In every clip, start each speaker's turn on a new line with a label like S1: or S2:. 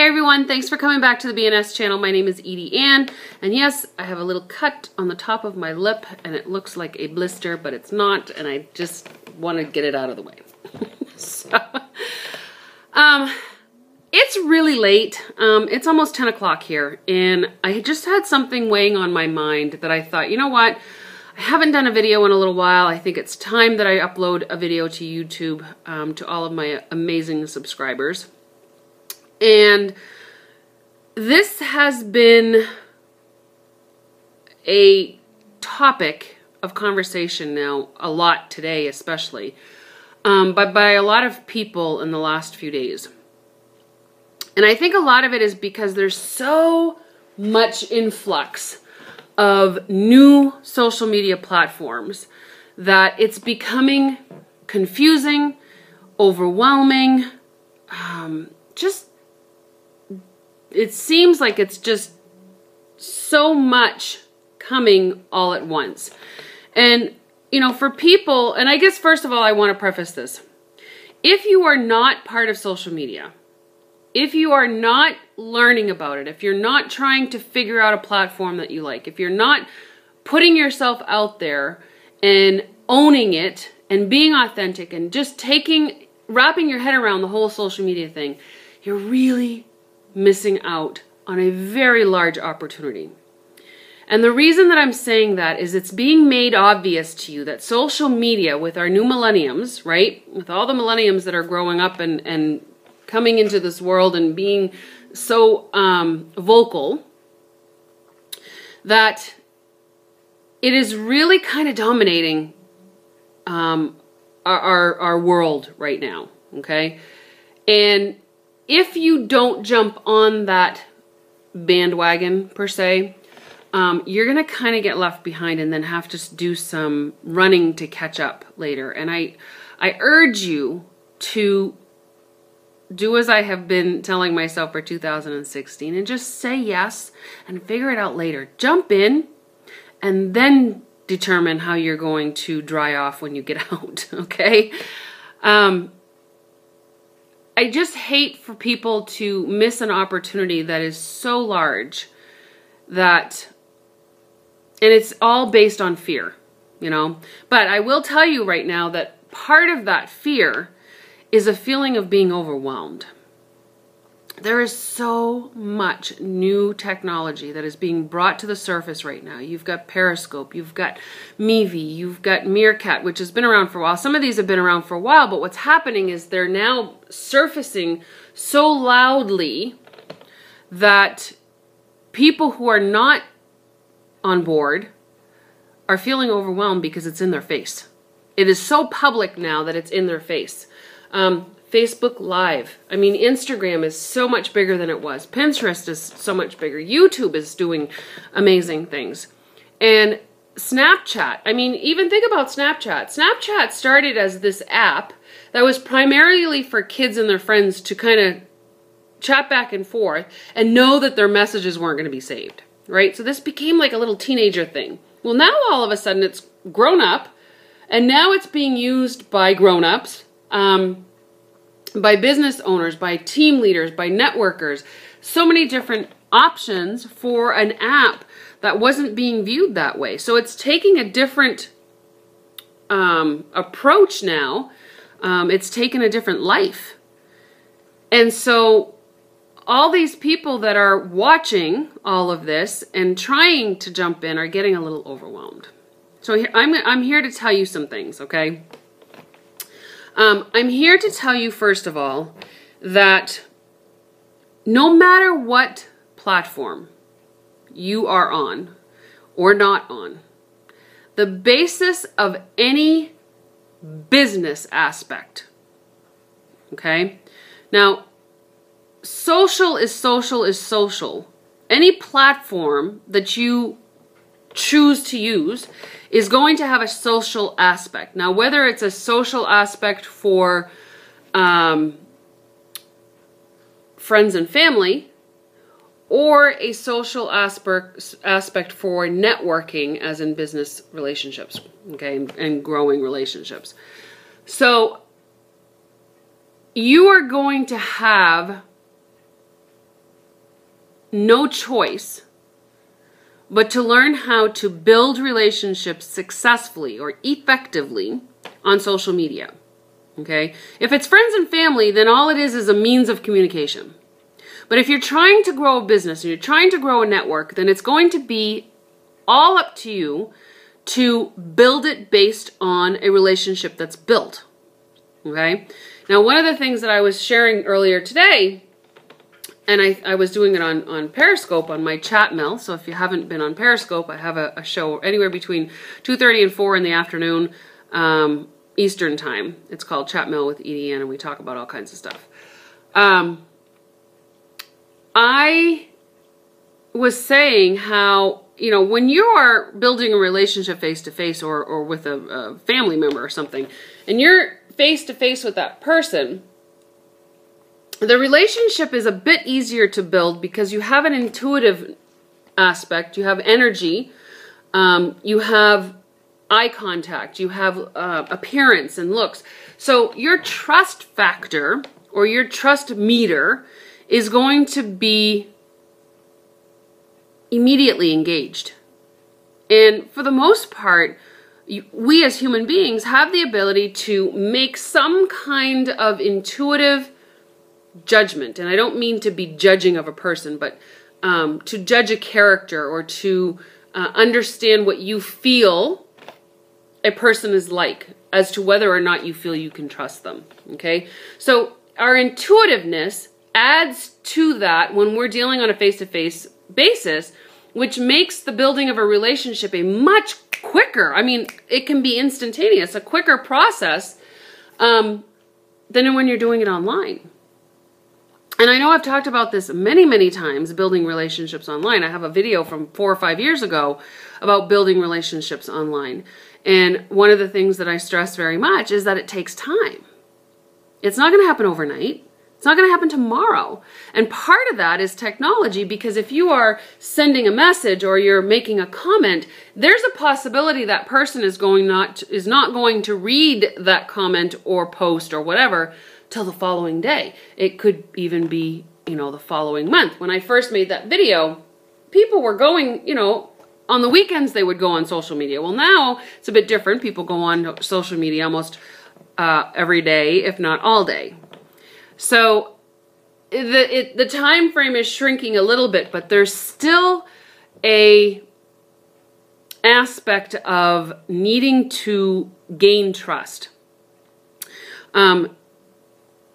S1: Hey everyone, thanks for coming back to the BNS channel. My name is EdieAnne, and yes, I have a little cut on the top of my lip, and it looks like a blister, but it's not, and I just want to get it out of the way. It's really late. It's almost 10 o'clock here, and I just had something weighing on my mind that I thought, you know what? I haven't done a video in a little while. I think it's time that I upload a video to YouTube to all of my amazing subscribers. And this has been a topic of conversation now, a lot today especially, but by a lot of people in the last few days. And I think a lot of it is because there's so much influx of new social media platforms that it's becoming confusing, overwhelming, it seems like it's just so much coming all at once. And, you know, for people, and I guess first of all, I want to preface this. If you are not part of social media, if you are not learning about it, if you're not trying to figure out a platform that you like, if you're not putting yourself out there and owning it and being authentic and just wrapping your head around the whole social media thing, you're really missing out on a very large opportunity. And the reason that I'm saying that is it's being made obvious to you that social media with our new millenniums, right? With all the millenniums that are growing up and coming into this world and being so vocal, that it is really kind of dominating our world right now, okay? And if you don't jump on that bandwagon, per se, you're going to kind of get left behind and then have to do some running to catch up later. And I urge you to do as I have been telling myself for 2016 and just say yes and figure it out later. Jump in and then determine how you're going to dry off when you get out, okay? I just hate for people to miss an opportunity that is so large that, and it's all based on fear, you know? But I will tell you right now that part of that fear is a feeling of being overwhelmed. There is so much new technology that is being brought to the surface right now. You've got Periscope, you've got Meevee, you've got Meerkat, which has been around for a while. Some of these have been around for a while, but what's happening is they're now surfacing so loudly that people who are not on board are feeling overwhelmed because it's in their face. It is so public now that it's in their face. Facebook Live. I mean, Instagram is so much bigger than it was. Pinterest is so much bigger. YouTube is doing amazing things. And Snapchat. I mean, even think about Snapchat. Snapchat started as this app that was primarily for kids and their friends to kind of chat back and forth and know that their messages weren't going to be saved, right? So this became like a little teenager thing. Well, now all of a sudden it's grown up, and now it's being used by grown-ups, by business owners, by team leaders, by networkers. So many different options for an app that wasn't being viewed that way. So it's taking a different approach now. It's taken a different life. And so all these people that are watching all of this and trying to jump in are getting a little overwhelmed. So I'm here to tell you some things, okay? I'm here to tell you, first of all, that no matter what platform you are on or not on, the basis of any business aspect, okay? Now, social is social is social. Any platform that you choose to use is going to have a social aspect. Now, whether it's a social aspect for friends and family, or a social aspect for networking, as in business relationships, okay, and growing relationships. So you are going to have no choice but to learn how to build relationships successfully or effectively on social media. Okay? If it's friends and family, then all it is a means of communication. But if you're trying to grow a business and you're trying to grow a network, then it's going to be all up to you to build it based on a relationship that's built. Okay? Now, one of the things that I was sharing earlier today, and I was doing it on Periscope on my chat mail. So if you haven't been on Periscope, I have a show anywhere between 2:30 and 4 in the afternoon Eastern time. It's called Chat Mail with EdieAnne, and we talk about all kinds of stuff. I was saying how, you know, when you are building a relationship face-to-face or with a family member or something, and you're face-to-face with that person, the relationship is a bit easier to build because you have an intuitive aspect, you have energy, you have eye contact, you have appearance and looks. So your trust factor or your trust meter is going to be immediately engaged. And for the most part, we as human beings have the ability to make some kind of intuitive judgment. And I don't mean to be judging of a person, but to judge a character or to understand what you feel a person is like as to whether or not you feel you can trust them. Okay? So our intuitiveness adds to that when we're dealing on a face-to-face basis, which makes the building of a relationship a much quicker, I mean, it can be instantaneous, a quicker process than when you're doing it online. And I know I've talked about this many, many times, building relationships online. I have a video from 4 or 5 years ago about building relationships online. And one of the things that I stress very much is that it takes time. It's not going to happen overnight. It's not going to happen tomorrow. And part of that is technology, because if you are sending a message or you're making a comment, there's a possibility that person is not going to read that comment or post or whatever till the following day. It could even be, you know, the following month. When I first made that video, people were going, you know, on the weekends they would go on social media. Well, now it's a bit different. People go on social media almost every day, if not all day. So the time frame is shrinking a little bit, but there's still a aspect of needing to gain trust.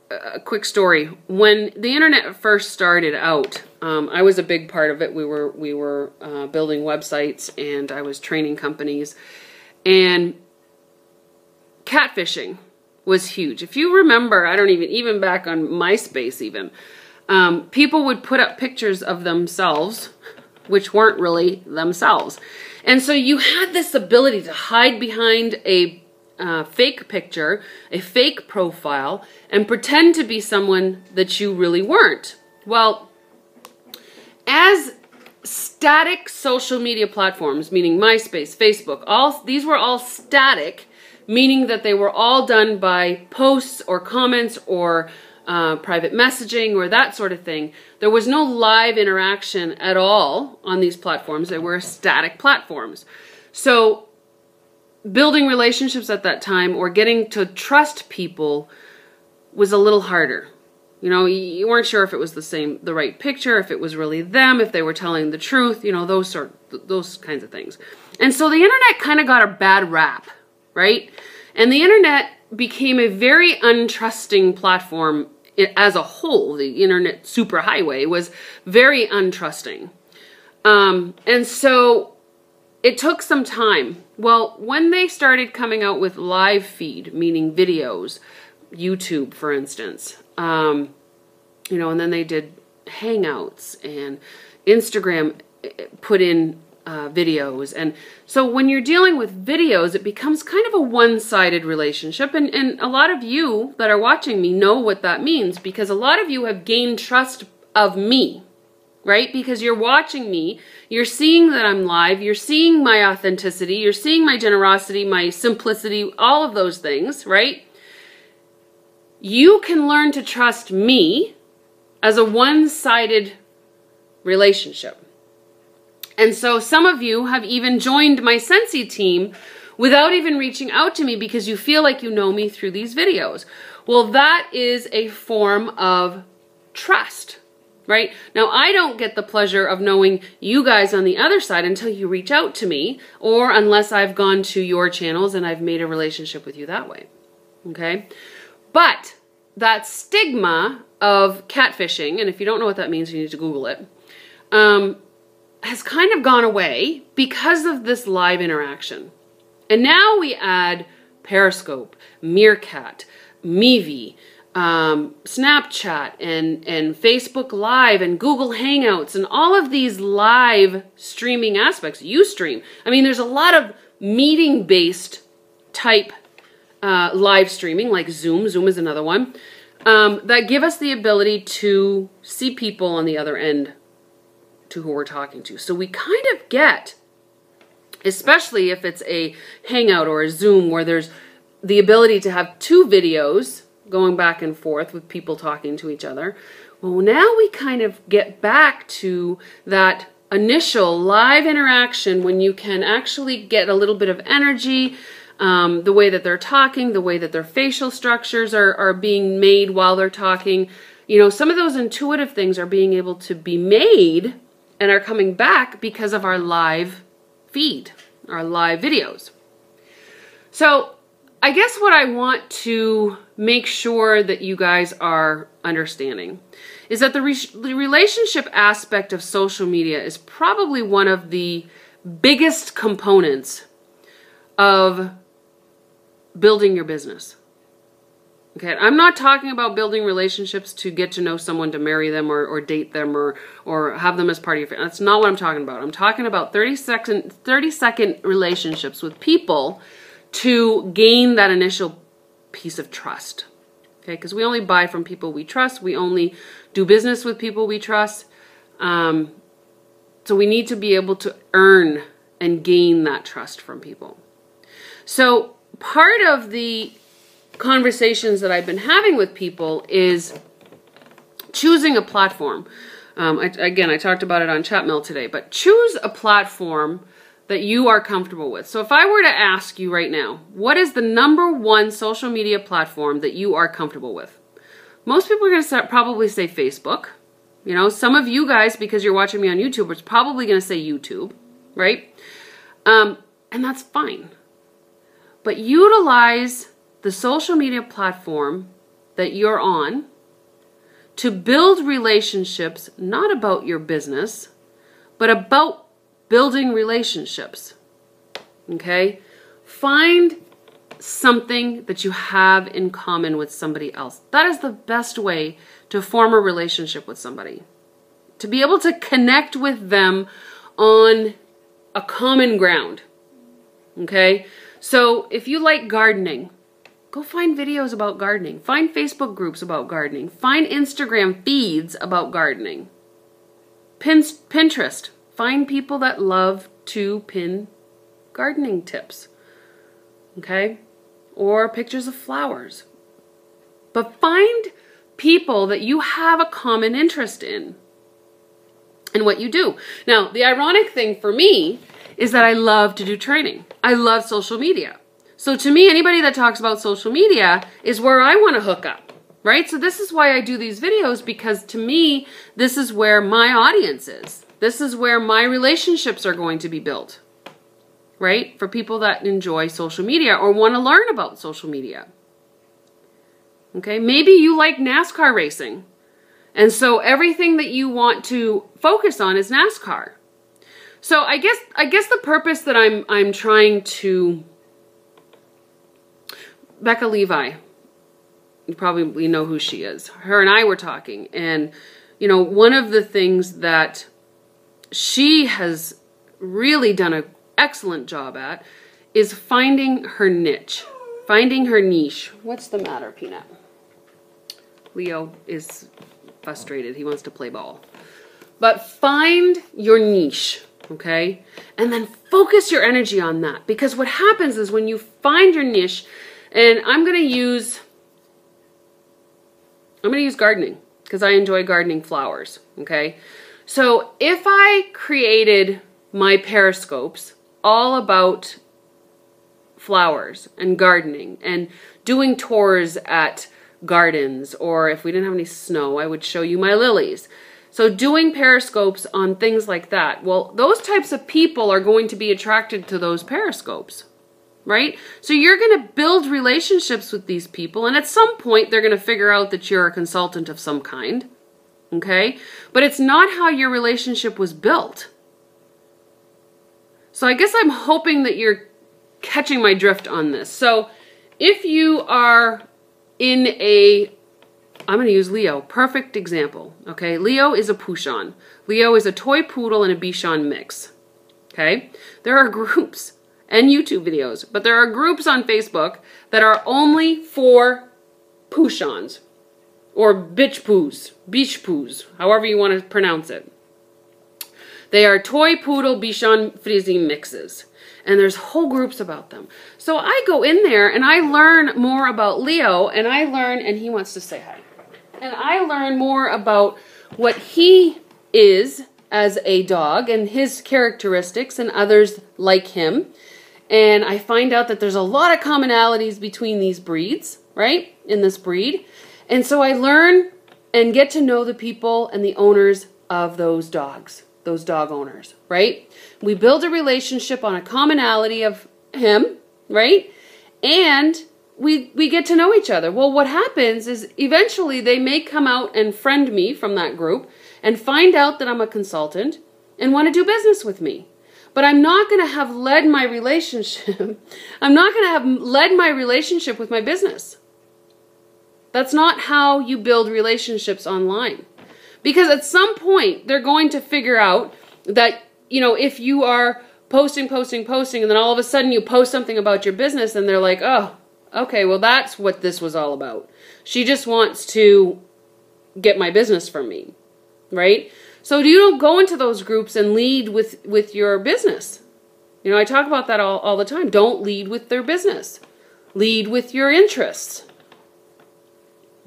S1: A quick story. When the internet first started out, I was a big part of it. We were building websites, and I was training companies, and catfishing was huge. If you remember, I don't even back on MySpace even, people would put up pictures of themselves, which weren't really themselves. And so you had this ability to hide behind a fake picture, a fake profile, and pretend to be someone that you really weren't. Well, as static social media platforms, meaning MySpace, Facebook, these were all static, meaning that they were all done by posts or comments or private messaging or that sort of thing. There was no live interaction at all on these platforms. They were static platforms. So building relationships at that time or getting to trust people was a little harder. You know, you weren't sure if it was the right picture, if it was really them, if they were telling the truth, you know, those kinds of things. And so the internet kind of got a bad rap, right? And the internet became a very untrusting platform as a whole. The internet superhighway was very untrusting. And so it took some time. Well, when they started coming out with live feed, meaning videos, YouTube, for instance, you know, and then they did Hangouts, and Instagram put in videos. And so when you're dealing with videos, it becomes kind of a one-sided relationship. And a lot of you that are watching me know what that means, because a lot of you have gained trust of me, right? Because you're watching me, you're seeing that I'm live, you're seeing my authenticity, you're seeing my generosity, my simplicity, all of those things, right? You can learn to trust me as a one-sided relationship. And so some of you have even joined my Scentsy team without even reaching out to me because you feel like you know me through these videos. Well, that is a form of trust, right? Now, I don't get the pleasure of knowing you guys on the other side until you reach out to me, or unless I've gone to your channels and I've made a relationship with you that way, okay? But that stigma of catfishing, and if you don't know what that means, you need to Google it, has kind of gone away because of this live interaction. And now we add Periscope, Meerkat, Meevee, Snapchat, and Facebook Live, and Google Hangouts, and all of these live streaming aspects. Ustream. I mean, there's a lot of meeting-based type live streaming, like Zoom. Zoom is another one, that give us the ability to see people on the other end to who we're talking to. So we kind of get, especially if it's a Hangout or a Zoom where there's the ability to have two videos going back and forth with people talking to each other. Well, now we kind of get back to that initial live interaction when you can actually get a little bit of energy, the way that they're talking, the way that their facial structures are being made while they're talking. You know, some of those intuitive things are being able to be made and are coming back because of our live feed, our live videos. So I guess what I want to make sure that you guys are understanding is that the relationship aspect of social media is probably one of the biggest components of building your business. Okay, I'm not talking about building relationships to get to know someone, to marry them or date them or have them as part of your family. That's not what I'm talking about. I'm talking about 30-second relationships with people to gain that initial piece of trust. Okay, because we only buy from people we trust. We only do business with people we trust. So we need to be able to earn and gain that trust from people. So part of the conversations that I've been having with people is choosing a platform. I talked about it on Chat Mail today, but choose a platform that you are comfortable with. So if I were to ask you right now, what is the #1 social media platform that you are comfortable with? Most people are going to probably say Facebook. You know, some of you guys, because you're watching me on YouTube, are probably going to say YouTube, right? And that's fine. But utilize the social media platform that you're on to build relationships, not about your business, but about building relationships. Okay? Find something that you have in common with somebody else. That is the best way to form a relationship with somebody. To be able to connect with them on a common ground. Okay? So if you like gardening, go find videos about gardening. Find Facebook groups about gardening. Find Instagram feeds about gardening. Pinterest. Find people that love to pin gardening tips. Okay? Or pictures of flowers. But find people that you have a common interest in what you do. Now, the ironic thing for me is that I love to do training. I love social media. So to me, anybody that talks about social media is where I want to hook up, right? So this is why I do these videos, because to me, this is where my audience is. This is where my relationships are going to be built, right? For people that enjoy social media or want to learn about social media. Okay, maybe you like NASCAR racing. And so everything that you want to focus on is NASCAR. So I guess the purpose that I'm trying to... Becca Levi, you probably know who she is. Her and I were talking, and you know, one of the things that she has really done an excellent job at is finding her niche, finding her niche. What's the matter, Peanut? Leo is frustrated. He wants to play ball. But find your niche, okay? And then focus your energy on that, because what happens is when you find your niche, and I'm going to use gardening because I enjoy gardening flowers, okay? So if I created my periscopes all about flowers and gardening and doing tours at gardens, or if we didn't have any snow, I would show you my lilies. So doing periscopes on things like that, well, those types of people are going to be attracted to those periscopes, right? So you're going to build relationships with these people, and at some point they're going to figure out that you're a consultant of some kind, okay? But it's not how your relationship was built. So I guess I'm hoping that you're catching my drift on this. So if you are in a, I'm going to use Leo, perfect example, okay? Leo is a Pouchon. Leo is a toy poodle and a Bichon mix, okay? There are groups and YouTube videos, but there are groups on Facebook that are only for Pouchons or bitch poos, however you want to pronounce it. They are toy poodle Bichon Frise mixes. And there's whole groups about them. So I go in there and I learn more about Leo, and I learn, and he wants to say hi. And I learn more about what he is as a dog and his characteristics and others like him. And I find out that there's a lot of commonalities between these breeds, right? In this breed. And so I learn and get to know the people and the owners of those dogs. Those dog owners, right? We build a relationship on a commonality of him, right? And we get to know each other. Well, what happens is eventually they may come out and friend me from that group and find out that I'm a consultant and want to do business with me. But I'm not going to have led my relationship. I'm not going to have led my relationship with my business. That's not how you build relationships online. Because at some point, they're going to figure out that, you know, if you are posting, and then all of a sudden you post something about your business, and they're like, oh, okay, well, that's what this was all about. She just wants to get my business from me, right? So you don't go into those groups and lead with your business. You know, I talk about that all the time. Don't lead with their business. Lead with your interests.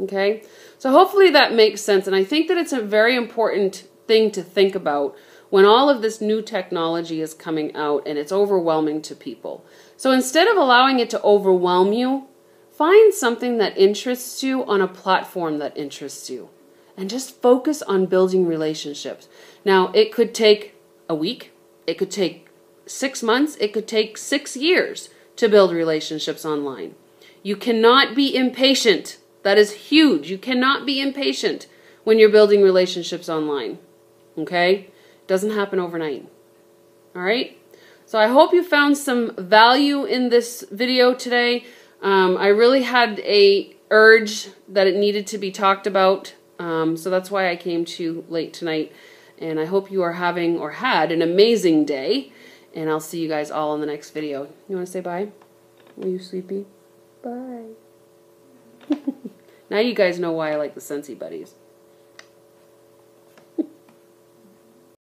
S1: Okay? So hopefully that makes sense, and I think that it's a very important thing to think about when all of this new technology is coming out and it's overwhelming to people. So instead of allowing it to overwhelm you, find something that interests you on a platform that interests you, and just focus on building relationships. Now, it could take a week, it could take 6 months, it could take 6 years to build relationships online. You cannot be impatient. That is huge. You cannot be impatient when you're building relationships online. Okay? It doesn't happen overnight. All right? So I hope you found some value in this video today. I really had a urge that it needed to be talked about. So that's why I came to you late tonight. And I hope you are having or had an amazing day. And I'll see you guys all in the next video. You want to say bye? Are you sleepy? Bye. Now you guys know why I like the Scentsy buddies.